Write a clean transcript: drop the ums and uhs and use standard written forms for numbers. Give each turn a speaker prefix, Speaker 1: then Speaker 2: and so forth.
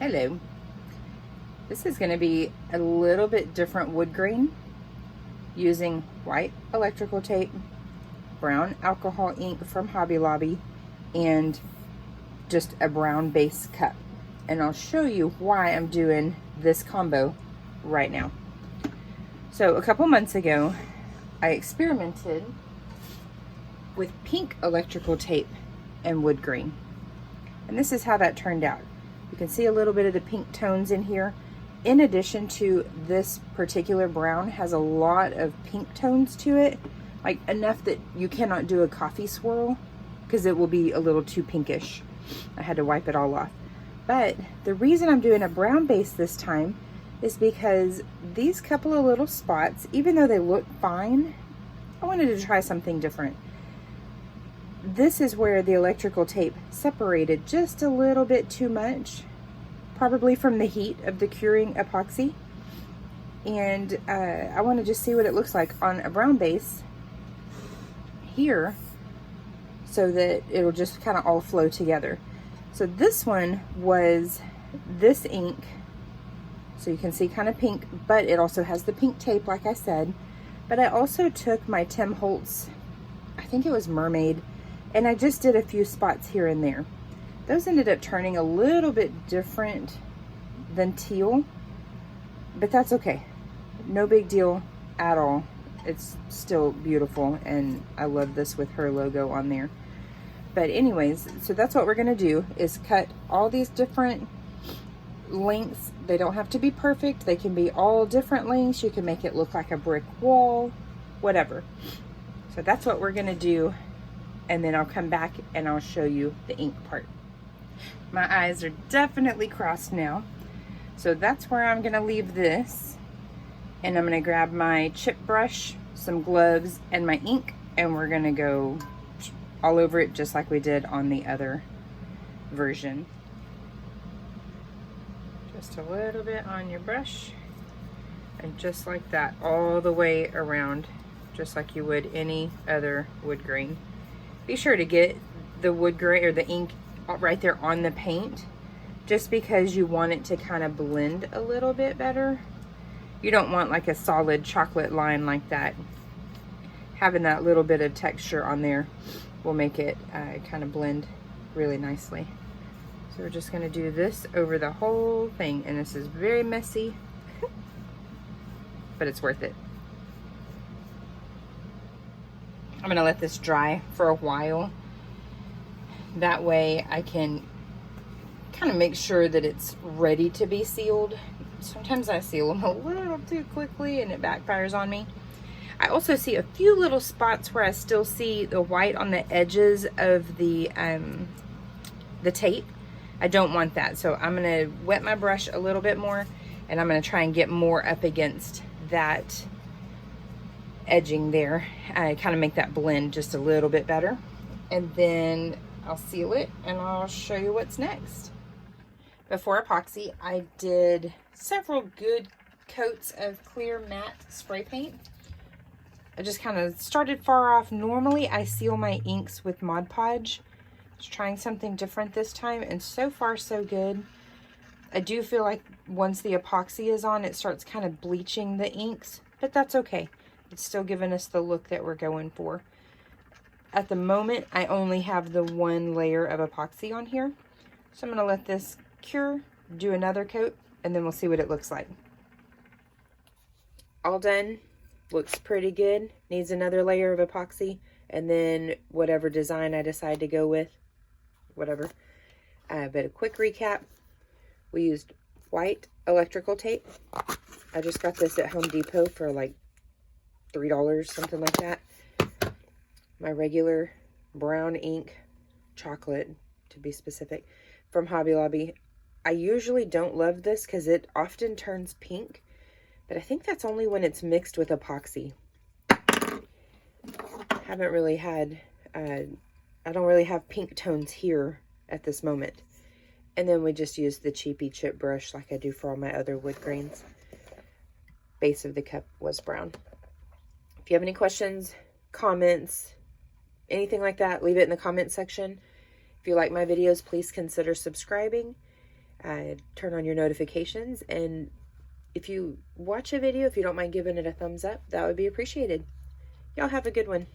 Speaker 1: Hello. This is going to be a little bit different wood grain using white electrical tape, brown alcohol ink from Hobby Lobby, and just a brown base cup. And I'll show you why I'm doing this combo right now. So a couple months ago, I experimented with pink electrical tape and wood grain. And this is how that turned out. You can see a little bit of the pink tones in here. In addition to this particular brown has a lot of pink tones to it, like enough that you cannot do a coffee swirl because it will be a little too pinkish. I had to wipe it all off. But the reason I'm doing a brown base this time is because these couple of little spots, even though they look fine, I wanted to try something different. This is where the electrical tape separated just a little bit too much, probably from the heat of the curing epoxy. And I want to just see what it looks like on a brown base here so that it'll just kind of all flow together. So this one was this ink, so you can see kind of pink, but it also has the pink tape like I said. But I also took my Tim Holtz, I think it was Mermaid, and I just did a few spots here and there. Those ended up turning a little bit different than teal, but that's okay. No big deal at all. It's still beautiful, and I love this with her logo on there. But anyways, so that's what we're gonna do, is cut all these different lengths. They don't have to be perfect. They can be all different lengths. You can make it look like a brick wall, whatever. So that's what we're gonna do. And then I'll come back and I'll show you the ink part. My eyes are definitely crossed now. So that's where I'm gonna leave this. And I'm gonna grab my chip brush, some gloves, and my ink, and we're gonna go all over it just like we did on the other version. Just a little bit on your brush, and just like that, all the way around, just like you would any other wood grain. Be sure to get the wood grain or the ink right there on the paint, just because you want it to kind of blend a little bit better. You don't want like a solid chocolate line like that. Having that little bit of texture on there will make it kind of blend really nicely. So we're just gonna do this over the whole thing, and this is very messy, but it's worth it. I'm gonna let this dry for a while. That way I can kind of make sure that it's ready to be sealed. Sometimes I seal them a little too quickly and it backfires on me. I also see a few little spots where I still see the white on the edges of the tape. I don't want that, so I'm gonna wet my brush a little bit more, and I'm gonna try and get more up against that edging there, kind of make that blend just a little bit better. And then I'll seal it and I'll show you what's next. Before epoxy, I did several good coats of clear matte spray paint. I just kind of started far off. Normally I seal my inks with Mod Podge. Just trying something different this time, and so far so good. I do feel like once the epoxy is on, it starts kind of bleaching the inks, but that's okay. It's still giving us the look that we're going for. At the moment, I only have the one layer of epoxy on here. So I'm gonna let this cure, do another coat, and then we'll see what it looks like. All done, looks pretty good. Needs another layer of epoxy, and then whatever design I decide to go with, whatever. But a quick recap, we used white electrical tape. I just got this at Home Depot for like $3, something like that. My regular brown ink, chocolate to be specific, from Hobby Lobby. I usually don't love this because it often turns pink, but I think that's only when it's mixed with epoxy. Haven't really had, I don't really have pink tones here at this moment. And then we just use the cheapy chip brush like I do for all my other wood grains. Base of the cup was brown. If you have any questions, comments, anything like that, leave it in the comment section. If you like my videos, please consider subscribing.
Speaker 2: turn on your notifications, and if you watch a video, if you don't mind giving it a thumbs up, that would be appreciated. Y'all have a good one.